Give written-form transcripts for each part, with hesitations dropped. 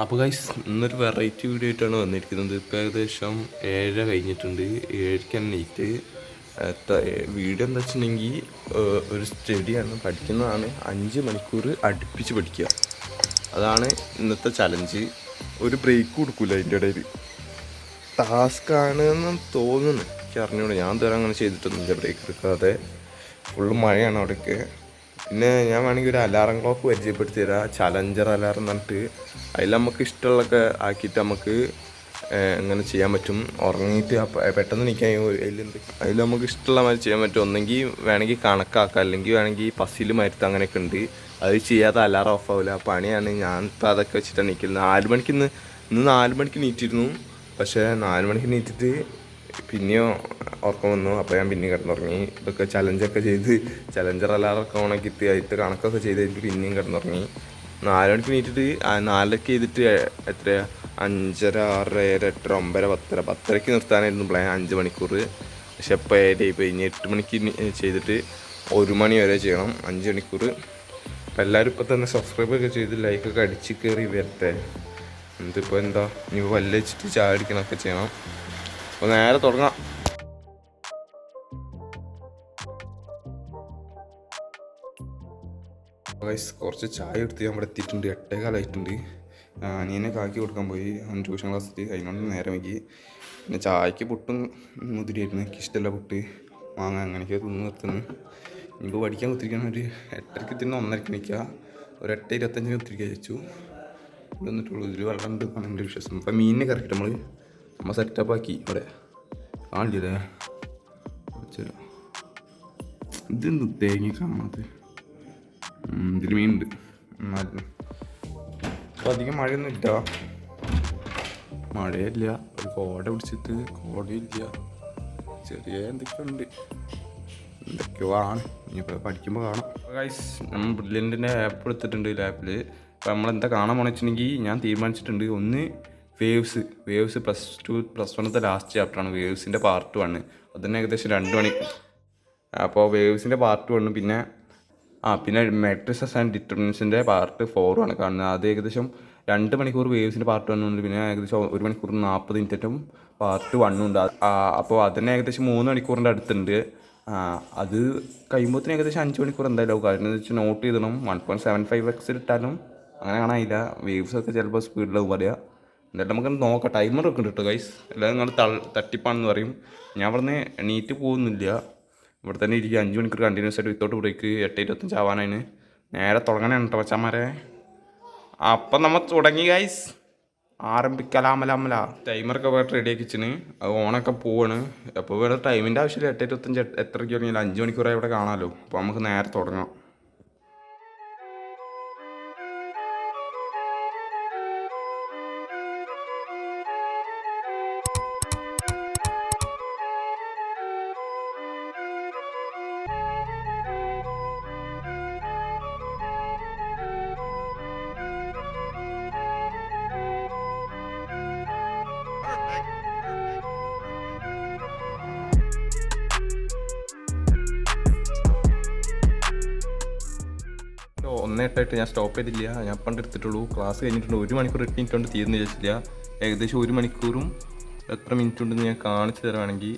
അപ്പോൾ ഗൈസ് ഇന്നൊരു variety video ആയിട്ടാണ് വന്നിരിക്കുന്നത്. ഇപ്പോൾ ഏകദേശം 7:30 കഴിഞ്ഞിട്ടുണ്ട്. 7:00 നീറ്റ് വീഡിയോ എന്താ വെച്ചിട്ടുണ്ടെങ്കിൽ ഒരു സ്റ്റഡിയാണ്, പഠിക്കുന്നതാണ്. 5 മണിക്കൂർ അടുപ്പിച്ച് പഠിക്കുക, അതാണ് ഇന്നത്തെ ചലഞ്ച്. ഒരു ബ്രേക്ക് കൊടുക്കില്ല അതിൻ്റെ ഇടയിൽ. ടാസ്ക്കാണെന്ന് തോന്നുന്നു, എനിക്ക് അറിഞ്ഞൂടെ. ഞാൻ തരാൻ അങ്ങനെ ചെയ്തിട്ടൊന്നുമില്ല ബ്രേക്ക് എടുക്കാതെ. ഫുള്ള് മഴയാണ് അവിടെയൊക്കെ. പിന്നെ ഞാൻ വേണമെങ്കിൽ ഒരു അലാറം ക്ലോക്ക് പരിചയപ്പെടുത്തി തരാം, ചലഞ്ചർ അലാറം എന്നിട്ട് അതിൽ നമുക്ക് ഇഷ്ടമുള്ളതൊക്കെ ആക്കിയിട്ട് നമുക്ക് ഇങ്ങനെ ചെയ്യാൻ പറ്റും. ഉറങ്ങിയിട്ട് പെട്ടെന്ന് നിൽക്കാൻ അതിൽ നമുക്ക് ഇഷ്ടമുള്ള മാതിരി ചെയ്യാൻ പറ്റും. ഒന്നെങ്കിൽ വേണമെങ്കിൽ കണക്കാക്കാം, അല്ലെങ്കിൽ വേണമെങ്കിൽ പസിൽ മരുത്ത് അങ്ങനെയൊക്കെ ഉണ്ട്. അത് ചെയ്യാതെ അലാറം ഓഫ് ആവില്ല, പണിയാണ്. ഞാൻ ഇപ്പോൾ അതൊക്കെ വെച്ചിട്ടാണ് നിൽക്കുന്നത്. 4 മണിക്ക് ഇന്ന് 4 മണിക്ക് നീറ്റിരുന്നു. പക്ഷേ 4 മണിക്ക് നീറ്റിട്ട് പിന്നെയോ ഉറക്കം വന്നു. അപ്പോൾ ഞാൻ പിന്നെ കിടന്നുറങ്ങി. ഇതൊക്കെ ചലഞ്ചൊക്കെ ചെയ്ത് ചലഞ്ചർ അലാറൊക്കെ ഓണാക്കിയിട്ട് അതിട്ട് കണക്കൊക്കെ ചെയ്ത് എനിക്ക് പിന്നെയും കിടന്നുറങ്ങി. 4 മണിക്ക് നീറ്റിട്ട് 4:00 ചെയ്തിട്ട് എത്രയാ 5:30, 6:00, 7:00, 8:00, 9:00, 10:00. 10:30 നിർത്താനായിരുന്നു പ്ലാൻ, 5 മണിക്കൂർ. പക്ഷെ ഇപ്പോൾ 7:00 ഇപ്പോൾ ഇനി 8 മണിക്ക് ചെയ്തിട്ട് 1 മണി വരെ ചെയ്യണം, 5 മണിക്കൂർ. അപ്പോൾ എല്ലാവരും ഇപ്പോൾ തന്നെ സബ്സ്ക്രൈബൊക്കെ ചെയ്ത് ലൈക്കൊക്കെ അടിച്ച് കയറി വരട്ടെ. എന്നിട്ടിപ്പോൾ എന്താ ഇനിയിപ്പോൾ പല്ല് വെച്ചിട്ട് ചായ അടിക്കണമൊക്കെ ചെയ്യണം. അപ്പോൾ നേരെ തുടങ്ങാം. കുറച്ച് ചായ എടുത്ത് ഞാൻ ഇവിടെ എത്തിയിട്ടുണ്ട്. 8:15 അനിയനെ കാക്കി കൊടുക്കാൻ പോയി, അവൻ ട്യൂഷൻ ക്ലാസ്സിൽ. അതിനോട് നേരം വൈകി. പിന്നെ ചായക്ക് പുട്ടും മുതിരിയായിരുന്നു. എനിക്ക് ഇഷ്ടമല്ല പുട്ട്, മാങ്ങ അങ്ങനെയൊക്കെ തിന്ന് നിർത്തുന്നു. ഇനിയിപ്പോൾ പഠിക്കാൻ കുത്തിരിക്കണം. ഒരു 8:30 തിന്ന് 1:30 നിൽക്കുക. ഒരു 8:25 കുത്തിരിക്കുക വെച്ചു. ഇവിടെ വന്നിട്ടുള്ളൂ. ഇതിൽ വെള്ളം ഉണ്ട് എന്നാണ് എൻ്റെ വിശ്വാസം. അപ്പം മീനിനെ കറക്റ്റ് നമ്മൾ സെറ്റപ്പ് ആക്കി ഇവിടെ കാണില്ലേ. ഇതെന്ത് തേങ്ങ കാണാത്ത ഇതിൽ മീനുണ്ട്. അപ്പോൾ അധികം മഴയൊന്നും ഇല്ല, മഴയില്ല. ഒരു കോട പിടിച്ചിട്ട് കോടയില്ല, ചെറിയ എന്തൊക്കെയോ ആണ്. ഇനിയിപ്പോൾ പഠിക്കുമ്പോൾ കാണാം. ഗൈസ്, നമ്മൾ ബ്രില്യൻറ്റിൻ്റെ ആപ്പ് എടുത്തിട്ടുണ്ട് ലാപ്പിൽ. അപ്പോൾ നമ്മളെന്താ കാണാൻ പോകണമെന്ന് വെച്ചിട്ടുണ്ടെങ്കിൽ ഞാൻ തീരുമാനിച്ചിട്ടുണ്ട്. ഒന്ന് വേവ്സ് +1 ലാസ്റ്റ് ചാപ്റ്ററാണ്. വേവ്സിൻ്റെ പാർട്ട് 1. അതിന് ഏകദേശം 2 മണി. അപ്പോൾ വേവ്സിൻ്റെ പാർട്ട് 1, പിന്നെ മാട്രിസസ് ആൻഡ് ഡിറ്റർമിനൻസിൻ്റെ പാർട്ട് 4 ആണ് കാണുന്നത്. അത് ഏകദേശം 2 മണിക്കൂർ വേവ്സിൻ്റെ പാർട്ട് 1 ഉണ്ട്. പിന്നെ ഏകദേശം 1 മണിക്കൂർ 40 മിനിറ്റും പാർട്ട് 1 ഉണ്ട്. അപ്പോൾ അതിന് ഏകദേശം 3 മണിക്കൂറിൻ്റെ അടുത്തുണ്ട്. അത് കഴിയുമ്പോഴത്തേന് ഏകദേശം 5 മണിക്കൂർ എന്തായാലും. കാരണം എന്ന് വെച്ചാൽ നോട്ട് ചെയ്തണം. 1.75x ഇട്ടാലും അങ്ങനെ കാണാനില്ല. വേവ്സൊക്കെ ചിലപ്പോൾ സ്പീഡിലാവും പറയുക. എന്നിട്ട് നമുക്ക് നോക്കാം. ടൈമറൊക്കെ ഉണ്ട് കേട്ടോ ഗൈസ്. എല്ലാവരും നിങ്ങൾ തട്ടിപ്പാണെന്ന് പറയും. ഞാൻ പറഞ്ഞ് എണീറ്റ് പോകുന്നില്ല, ഇവിടെ തന്നെ ഇരിക്കുക. 5 മണിക്കൂർ കണ്ടിന്യൂസ് ആയിട്ട് വിത്തൗട്ട് ബ്രേക്ക്. 8:25 ആവാനാണ്. നേരെ തുടങ്ങണേ കേട്ടോ മച്ചാന്മാരെ. അപ്പം നമ്മൾ തുടങ്ങി ഗൈസ്, ആരംഭിക്കലാമല. ടൈമറൊക്കെ വേറെ റെഡിയാക്കി വെച്ചിന്, അത് ഓണൊക്കെ പോവാണ്. അപ്പോൾ വേറെ ടൈമിൻ്റെ ആവശ്യമില്ല. 8:25 എത്രയ്ക്ക് തുടങ്ങിയാലും 5 മണിക്കൂറായി ഇവിടെ കാണാമല്ലോ. അപ്പോൾ നമുക്ക് നേരെ തുടങ്ങാം. ഒന്നേട്ടായിട്ട് ഞാൻ സ്റ്റോപ്പ് ചെയ്തില്ല. ഞാൻ പണ്ട് എടുത്തിട്ടുള്ളൂ. ക്ലാസ് കഴിഞ്ഞിട്ടുണ്ട്. 1 മണിക്കൂർ 8 മിനിറ്റ് കൊണ്ട് തീർന്നു വിചാരിച്ചില്ല. ഏകദേശം 1 മണിക്കൂറും എത്ര മിനിറ്റ് ഉണ്ടെന്ന് ഞാൻ കാണിച്ചു തരുവാണെങ്കിൽ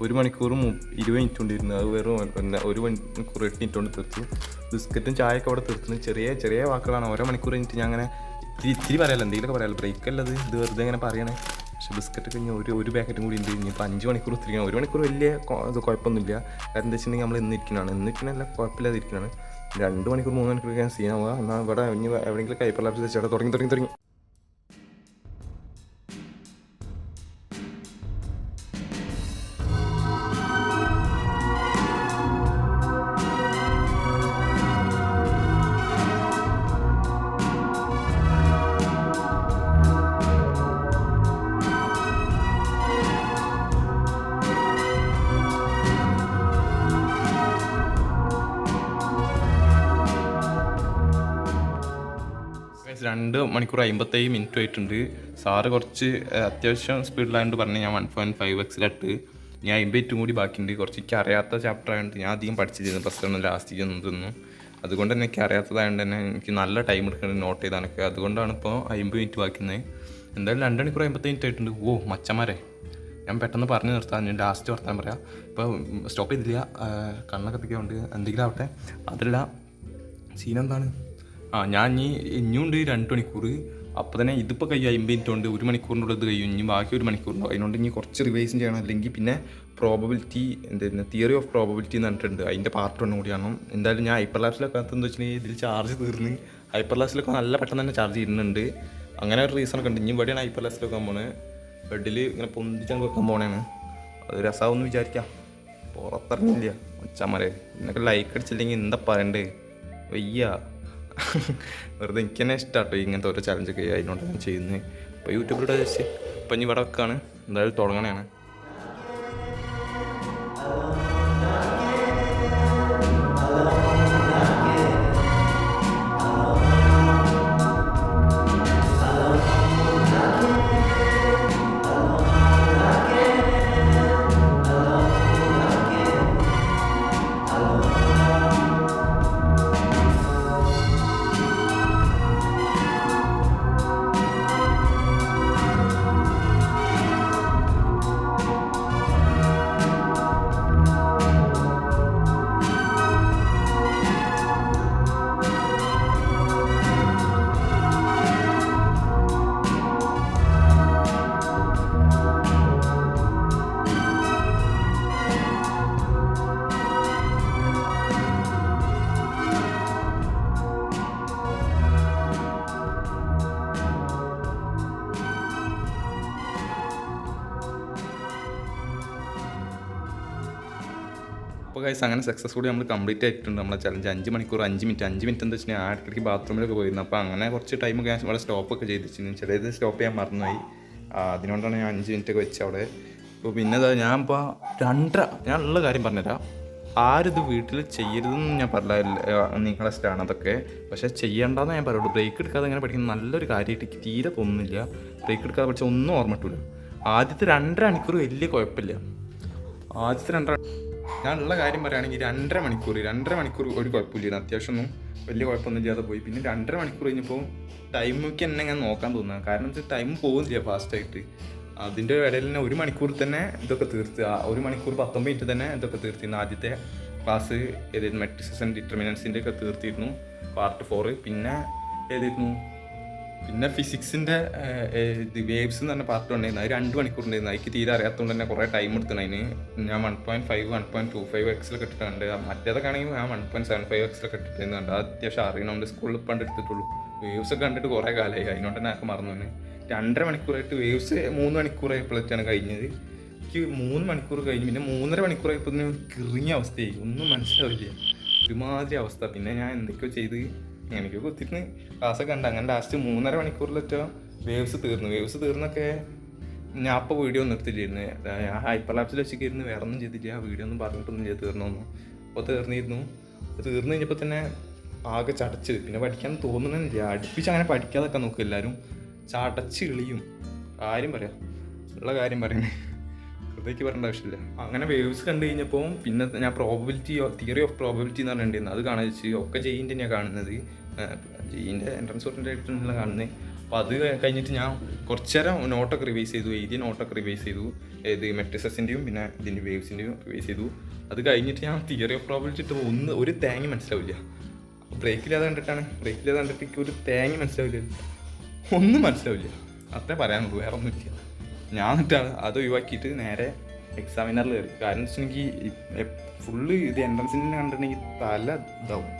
1 മണിക്കൂറും 20 മിനിറ്റ് കൊണ്ടിരുന്നു. അത് വെറും 1 മണിക്കൂർ 8 മിനിറ്റ് കൊണ്ട് തീർത്തു. ബിസ്ക്കറ്റും ചായയൊക്കെ അവിടെ തീർത്തുന്നു. ചെറിയ വാക്കുകളാണ്. ഓരോ മണിക്കൂർ കഴിഞ്ഞിട്ട് ഞാൻ അങ്ങനെ ഇത്തിരി പറയാമല്ലോ, എന്തെങ്കിലുമൊക്കെ പറയാമല്ലോ. ബ്രേക്ക് അല്ലത്, ഇത് വെറുതെ അങ്ങനെ പറയണേ. പക്ഷേ ബിസ്ക്കറ്റ് കഴിഞ്ഞ് ഒരു പാക്കറ്റും കൂടി ഉണ്ട്. ഇനിയിപ്പോൾ 5 മണിക്കൂർ ഒത്തിരിക്കണം. 1 മണിക്കൂർ വലിയ ഇത് കുഴപ്പമൊന്നുമില്ല. കാരണം എന്താ വെച്ചിട്ടുണ്ടെങ്കിൽ നമ്മൾ ഇന്നിരിക്കണല്ല, കുഴപ്പമില്ലാതെ ഇരിക്കണതാണ്. 2 മണിക്കൂർ 3 മണിക്കൂർ ഞാൻ സീനാവുക. എന്നാൽ ഇവിടെ ഇനി എവിടെയെങ്കിലും കൈപ്പർ ലാബ്സ് വെച്ചാൽ തുടങ്ങി. രണ്ട് മണിക്കൂർ 57 മിനിറ്റ് ആയിട്ടുണ്ട്. സാറ് കുറച്ച് അത്യാവശ്യം സ്പീഡിലായതുകൊണ്ട് പറഞ്ഞ് ഞാൻ 1.5x ഞാൻ 50 കൂടി ബാക്കിയുണ്ട്. കുറച്ച് എനിക്ക് അറിയാത്ത ചാപ്റ്റർ ആയതുകൊണ്ട് ഞാൻ അധികം പഠിച്ചിരുന്നു. +1 ലാസ്റ്റ് ചെന്നതൊന്നും. അതുകൊണ്ട് തന്നെ എനിക്ക് അറിയാത്തതായതുകൊണ്ട് തന്നെ എനിക്ക് നല്ല ടൈം എടുക്കുന്നത് നോട്ട് ചെയ്താനൊക്കെ. അതുകൊണ്ടാണ് ഇപ്പോൾ 50 മിനിറ്റ് ബാക്കുന്നത്. എന്തായാലും 2 മണിക്കൂർ 50 മിനിറ്റ് ആയിട്ടുണ്ട്. ഓ മച്ചന്മാരെ, ഞാൻ പെട്ടെന്ന് പറഞ്ഞു നിർത്താം, ഞാൻ ലാസ്റ്റ് വർത്താൻ പറയാം. ഇപ്പോൾ സ്റ്റോപ്പ് ചെയ്തില്ല, കണ്ണൊക്കെ പിടിക്കുന്നുണ്ട്, എന്തെങ്കിലും ആവട്ടെ. അതല്ല സീനെന്താണ്, ഞാൻ ഇനിയുണ്ട് 2 മണിക്കൂർ. അപ്പോൾ തന്നെ ഇതിപ്പോൾ കഴിയും 50 മിനിറ്റ് കൊണ്ട്, 1 മണിക്കൂറിൻ്റെ ഇത് കഴിയും. ഇനി ബാക്കി 1 മണിക്കൂറുണ്ടോ, അതിനോണ്ട് ഇനി കുറച്ച് റിവൈസും ചെയ്യണം. അല്ലെങ്കിൽ പിന്നെ പ്രോബബിലിറ്റി എന്തായിരുന്നു, തിയറി ഓഫ് പ്രോബബിലിറ്റി എന്ന് പറഞ്ഞിട്ടുണ്ട്, അതിൻ്റെ പാർട്ട് 1 കൂടി കാണണം. എന്തായാലും ഞാൻ ഹൈപ്പർ ലാബ്സിലൊക്കെ അകത്തെന്ന് വെച്ചിട്ടുണ്ടെങ്കിൽ ഇതിൽ ചാർജ് തീർന്ന്, ഹൈപ്പർ ലാബ്സിലൊക്കെ നല്ല പെട്ടെന്ന് തന്നെ ചാർജ് ചെയ്യുന്നുണ്ട്. അങ്ങനെ ഒരു റീസണൊക്കെ ഉണ്ട്. ഇനി ഇവിടെയാണ് ഹൈപ്പർ ലാബ്സിലൊക്കെ പോകുന്നത്, ബെഡിൽ ഇങ്ങനെ പൊന്തിച്ചങ്ങ് വെക്കാൻ പോണേണ്. അത് രസമാവെന്ന് വിചാരിക്കാം. പുറത്തിറങ്ങില്ല മച്ചാമാരെ, എന്നൊക്കെ ലൈക്ക് അടിച്ചില്ലെങ്കിൽ എന്താ പറയണ്ടേ, വയ്യ. വെറുതെ എനിക്ക് തന്നെ ഇഷ്ടമാട്ടോ ഇങ്ങനത്തെ ഓരോ ചലഞ്ചൊക്കെ, അതിനോട് ഞാൻ ചെയ്യുന്നത്. ഇപ്പോൾ യൂട്യൂബിലൂടെ ജസ്റ്റ് ഇപ്പം ഇനി ഇവിടെ വെക്കാണ്, എന്തായാലും തുടങ്ങണേണ്. അപ്പോൾ ഗൈസ് അങ്ങനെ സക്സസ്ഫുള്ളി നമ്മൾ കംപ്ലീറ്റ് ആയിട്ടുണ്ട് നമ്മളെ ചലഞ്ച്. 5 മണിക്കൂർ 5 മിനിറ്റ് എന്താ വെച്ചാൽ ഞാൻ ഇടയ്ക്ക് ബാത്റൂമിലൊക്കെ പോയിരുന്നു. അപ്പോൾ അങ്ങനെ കുറച്ച് ടൈമൊക്കെ ഞാൻ ഇവിടെ സ്റ്റോപ്പൊക്കെ ചെയ്തിരുന്നു, ചിലത് സ്റ്റോപ്പ് ചെയ്യാൻ മറന്നുപോയി. അതിനോണ്ടാണ് ഞാൻ 5 മിനിറ്റൊക്കെ വെച്ചത് അവിടെ. അപ്പോൾ പിന്നെ ഞാൻ ഇപ്പോൾ 2:30, ഞാൻ ഉള്ള കാര്യം പറഞ്ഞുതരാം. ആരിത് വീട്ടിൽ ചെയ്യരുതെന്ന് ഞാൻ പറഞ്ഞില്ല, നിങ്ങളെ ഇഷ്ടമാണ് അതൊക്കെ, പക്ഷേ ചെയ്യേണ്ടതെന്ന് ഞാൻ പറയുള്ളൂ. ബ്രേക്ക് എടുക്കാതെ അങ്ങനെ പഠിക്കുന്നത് നല്ലൊരു കാര്യമായിട്ട് എനിക്ക് തീരെ തോന്നുന്നില്ല. ബ്രേക്ക് എടുക്കാതെ പഠിച്ചാൽ ഒന്നും ഓർമ്മ കിട്ടില്ല. ആദ്യത്തെ 2.5 മണിക്കൂർ വലിയ കുഴപ്പമില്ല. ആദ്യത്തെ 2.5, ഞാനുള്ള കാര്യം പറയുകയാണെങ്കിൽ 2.5 മണിക്കൂർ ഒരു കുഴപ്പമില്ല, അത്യാവശ്യമൊന്നും വലിയ കുഴപ്പമൊന്നും ഇല്ലാതെ പോയി. പിന്നെ 2.5 മണിക്കൂർ കഴിഞ്ഞപ്പോൾ ടൈമൊക്കെ എന്നെ ഞാൻ നോക്കാൻ തോന്നുന്നത്, കാരണം വെച്ചാൽ ടൈം പോകുന്നില്ല ഫാസ്റ്റായിട്ട്. അതിൻ്റെ ഇടയിൽ തന്നെ 1 മണിക്കൂർ തന്നെ ഇതൊക്കെ തീർത്ത്, 1 മണിക്കൂർ 19 മിനിറ്റ് തന്നെ ഇതൊക്കെ തീർത്തിരുന്നു. ആദ്യത്തെ ക്ലാസ് ഏതായിരുന്നു, മെട്രിക്സസ് ആൻഡ് ഡിറ്റർമിനൻസിൻ്റെ ഒക്കെ തീർത്തിരുന്നു, പാർട്ട് 4. പിന്നെ ഏതായിരുന്നു, പിന്നെ ഫിസിക്സിൻ്റെ വേവ്സ് എന്ന് പറഞ്ഞ പാർട്ട് ഉണ്ടായിരുന്നു, അത് 2 മണിക്കൂർ ഉണ്ടായിരുന്നു. അതിക്ക് തീരെ അറിയാത്തതുകൊണ്ട് തന്നെ കുറേ ടൈം എടുക്കണം അതിന്. ഞാൻ 1.5 1.25 എക്സിലൊക്കെ ഇട്ടിട്ടുണ്ട്. മറ്റേതൊക്കെ ആണെങ്കിൽ ഞാൻ 1.75 എക്സിലൊക്കെ ഇട്ടിട്ടുണ്ട്. അത് അത്യാവശ്യം അറിയണം, സ്കൂളിൽ പണ്ട് എടുത്തിട്ടുള്ളൂ. വേവ്സ് ഒക്കെ കണ്ടിട്ട് കുറേ കാലമായി, അതിനോണ്ട് തന്നെ ആൾക്ക് മറന്നു തന്നെ. 2.5 മണിക്കൂറായിട്ട് വേവ്സ് 3 മണിക്കൂറായപ്പോഴാണ് കഴിഞ്ഞത്. എനിക്ക് 3 മണിക്കൂർ കഴിഞ്ഞ് പിന്നെ 3.5 മണിക്കൂറായപ്പോൾ കിറിങ്ങിയ അവസ്ഥയായി, ഒന്നും മനസ്സിലാവില്ല, ഒരുമാതിരി അവസ്ഥ. പിന്നെ ഞാൻ എന്തൊക്കെയോ ചെയ്ത് എനിക്ക് കുത്തിരുന്ന് ക്ലാസ്സൊക്കെ കണ്ട്. അങ്ങനെ ലാസ്റ്റ് 3.5 മണിക്കൂറിലൊറ്റ വേവ്സ് തീർന്നൊക്കെ ഞാൻ അപ്പോൾ വീഡിയോ ഒന്നും എടുത്തില്ലായിരുന്നു. ഞാൻ ഹൈപ്പർ ലാബ്സിൽ വെച്ചൊക്കെ ഇരുന്ന് വേറെ ഒന്നും ചെയ്തില്ല, വീഡിയോ ഒന്നും പറഞ്ഞിട്ടൊന്നും ചെയ്ത് തീർന്നൊന്നും. അപ്പോൾ തീർന്നു കഴിഞ്ഞപ്പോൾ തന്നെ ആകെ ചടച്ച്, പിന്നെ പഠിക്കാൻ തോന്നുന്നില്ല. അടുപ്പിച്ച് അങ്ങനെ പഠിക്കാതൊക്കെ നോക്കും എല്ലാവരും, ചടച്ച് കിളിയും. കാര്യം ഉള്ള കാര്യം പറയണേ, ഹൃദയക്ക് പറയേണ്ട ആവശ്യമില്ല. അങ്ങനെ വേവ്സ് കണ്ടു കഴിഞ്ഞപ്പോൾ പിന്നെ ഞാൻ തിയറി ഓഫ് പ്രോബബിലിറ്റി എന്ന് പറഞ്ഞിട്ടുണ്ടായിരുന്നു, അത് കാണാൻ വെച്ച്. ഒക്കെ ജെയിൻ്റെ തന്നെയാണ് കാണുന്നത്, ജെയിൻ്റെ എൻട്രൻസ് ഓറിയൻറ്റഡ് കാണുന്നത്. അപ്പോൾ അത് കഴിഞ്ഞിട്ട് ഞാൻ കുറച്ച് നേരം നോട്ടൊക്കെ റിവൈസ് ചെയ്തു, എഴുതിയ നോട്ടൊക്കെ റിവൈസ് ചെയ്തു. ഏത് മെട്രിസസിൻ്റെയും പിന്നെ ഇതിൻ്റെ വേവ്സിൻ്റെയും റിവൈസ് ചെയ്തു. അത് കഴിഞ്ഞിട്ട് ഞാൻ തിയറി ഓഫ് പ്രോബബിലിറ്റി ഇട്ട് ഒരു തേങ്ങ മനസ്സിലാവില്ല. ബ്രേക്കില്ലാതെ കണ്ടിട്ട് എനിക്ക് ഒരു തേങ്ങ മനസ്സിലാവില്ല, ഒന്നും മനസ്സിലാവില്ല. അത്രേ പറയാനുള്ളൂ, വേറെ ഒന്നുമില്ല. ഞാൻ എന്നിട്ടാണ് അത് ഒഴിവാക്കിയിട്ട് നേരെ എക്സാമിനറിൽ കയറി. കാരണം വെച്ചിട്ടുണ്ടെങ്കിൽ ഫുള്ള് ഇത് എൻട്രൻസിൻ്റെ കണ്ടിട്ടുണ്ടെങ്കിൽ തല ഇതാവും,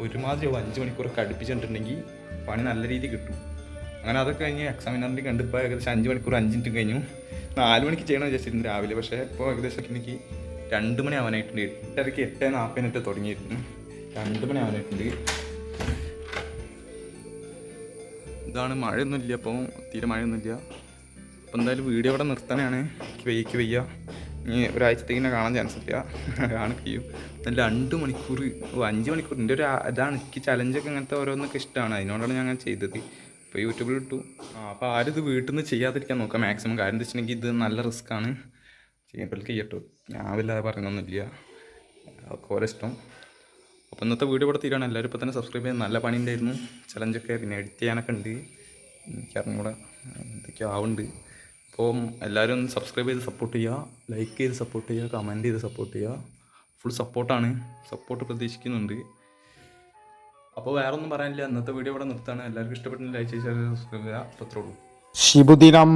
ഒരുമാതിരി 5 മണിക്കൂറൊക്കെ അടുപ്പിച്ചിട്ടുണ്ടെങ്കിൽ പണി നല്ല രീതിയിൽ കിട്ടും. അങ്ങനെ അതൊക്കെ കഴിഞ്ഞ് എക്സാമിനറിൻ്റെ കണ്ടിപ്പോൾ ഏകദേശം 5 മണിക്കൂർ 5 മിനിറ്റ് കഴിഞ്ഞു. 4 മണിക്ക് ചെയ്യണമെന്ന് വിചാരിച്ചിരുന്നു രാവിലെ, പക്ഷേ ഇപ്പോൾ ഏകദേശം എനിക്ക് 2 മണി ആവാനായിട്ടുണ്ട്. 8:30 8:40 തുടങ്ങിയിരുന്നു, 2 മണി ആവാനായിട്ടുണ്ട്. ഇതാണ്, മഴയൊന്നുമില്ല, അപ്പോൾ തീരെ മഴയൊന്നുമില്ല. അപ്പോൾ എന്തായാലും വീഡിയോ ഇവിടെ നിർത്താനാണ്, എനിക്ക് വയ്യ. ഇനി ഒരാഴ്ചത്തേക്ക് കാണാൻ ചാൻസ് ഇല്ല, കാണുകയും ചെയ്യും. 2 മണിക്കൂർ 5 മണിക്കൂർ എൻ്റെ ഒരു ഇതാണ്. എനിക്ക് ചലഞ്ചൊക്കെ അങ്ങനത്തെ ഓരോന്നൊക്കെ ഇഷ്ടമാണ്, അതിനോടാണ് ഞാൻ ചെയ്തത്. ഇപ്പോൾ യൂട്യൂബിൽ ഇട്ടു. അപ്പോൾ ആരും ഇത് വീട്ടിൽ നിന്ന് ചെയ്യാതിരിക്കാൻ നോക്കാം മാക്സിമം. കാര്യം എന്താ വെച്ചിട്ടുണ്ടെങ്കിൽ ഇത് നല്ല റിസ്ക്കാണ്, ചെയ്യപ്പെടുക ചെയ്യട്ടോ. ഞാൻ വല്ലാതെ പറയുന്നൊന്നുമില്ല, അതൊക്കെ ഓരോ ഇഷ്ടം. അപ്പോൾ ഇന്നത്തെ വീഡിയോ ഇവിടെ തീരാണ്. എല്ലാവരും ഇപ്പോൾ തന്നെ സബ്സ്ക്രൈബ് ചെയ്യാൻ നല്ല പണി ഉണ്ടായിരുന്നു. ചലഞ്ചൊക്കെ പിന്നെ എഡിറ്റ് ചെയ്യാനൊക്കെ ഉണ്ട്. കാരണം കൂടെ എന്തൊക്കെയോ ആവുന്നുണ്ട്. അപ്പോൾ എല്ലാവരും ഒന്ന് സബ്സ്ക്രൈബ് ചെയ്ത് സപ്പോർട്ട് ചെയ്യുക, ലൈക്ക് ചെയ്ത് സപ്പോർട്ട് ചെയ്യുക, കമൻറ്റ് ചെയ്ത് സപ്പോർട്ട് ചെയ്യുക. ഫുൾ സപ്പോർട്ടാണ്, സപ്പോർട്ട് പ്രതീക്ഷിക്കുന്നുണ്ട്. അപ്പോൾ വേറെ ഒന്നും പറയാനില്ല. ഇന്നത്തെ വീഡിയോ ഇവിടെ നിർത്താണ്. എല്ലാവർക്കും ഇഷ്ടപ്പെട്ടെങ്കിൽ ലൈക്ക് ചെയ്ത് സബ്സ്ക്രൈബ് ചെയ്യുക. അത്രേ ഉള്ളൂ. ശുഭദിനം.